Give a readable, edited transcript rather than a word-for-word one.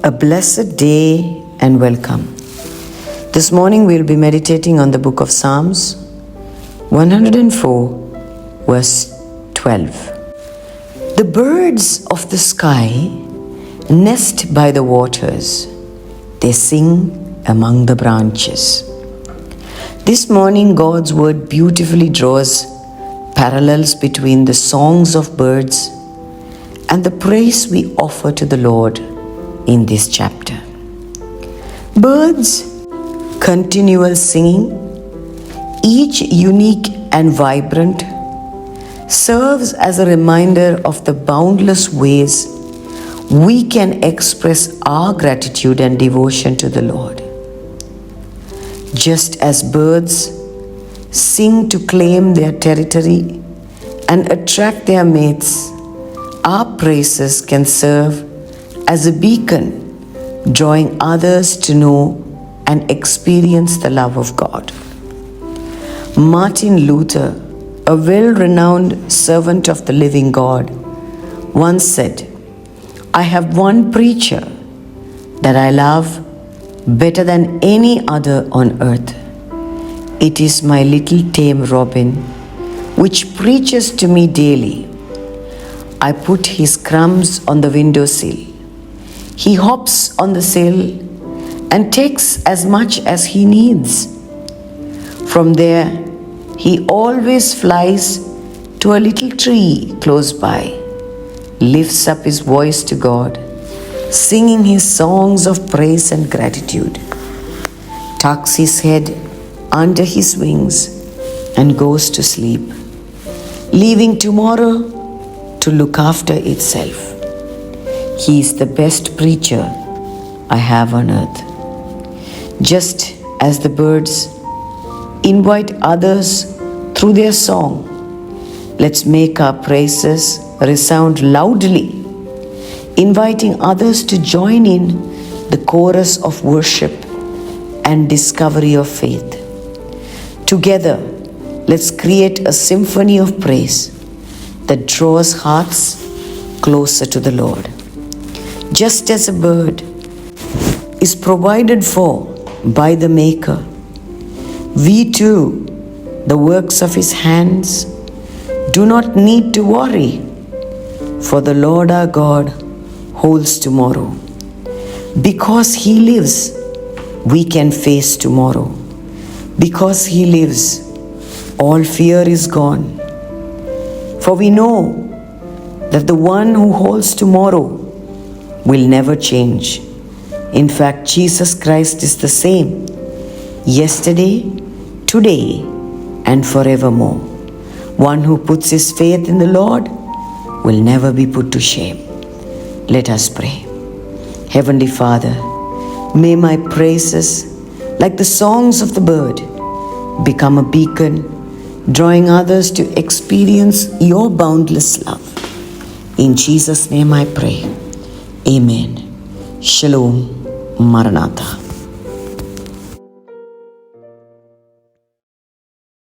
A blessed day and welcome. This morning we'll be meditating on the book of Psalms 104 verse 12. The birds of the sky nest by the waters. They sing among the branches. This morning God's word beautifully draws parallels between the songs of birds and the praise we offer to the Lord in this chapter. Birds' continual singing, each unique and vibrant, serves as a reminder of the boundless ways we can express our gratitude and devotion to the Lord. Just as birds sing to claim their territory and attract their mates, our praises can serve as a beacon, drawing others to know and experience the love of God. Martin Luther, a well-renowned servant of the living God, once said, "I have one preacher that I love better than any other on earth. It is my little tame robin, which preaches to me daily. I put his crumbs on the windowsill. He hops on the sill and takes as much as he needs. From there, he always flies to a little tree close by, lifts up his voice to God, singing his songs of praise and gratitude, tucks his head under his wings and goes to sleep, leaving tomorrow to look after itself. He is the best preacher I have on earth." Just as the birds invite others through their song, let's make our praises resound loudly, inviting others to join in the chorus of worship and discovery of faith. Together, let's create a symphony of praise that draws hearts closer to the Lord. Just as a bird is provided for by the Maker, we too, the works of His hands, do not need to worry, for the Lord our God holds tomorrow. Because He lives, we can face tomorrow. Because He lives, all fear is gone. For we know that the one who holds tomorrow will never change. In fact, Jesus Christ is the same yesterday, today, and forevermore. One who puts his faith in the Lord will never be put to shame. Let us pray. Heavenly Father, may my praises, like the songs of the bird, become a beacon, drawing others to experience your boundless love. In Jesus' name I pray. Amen. Shalom. Maranatha.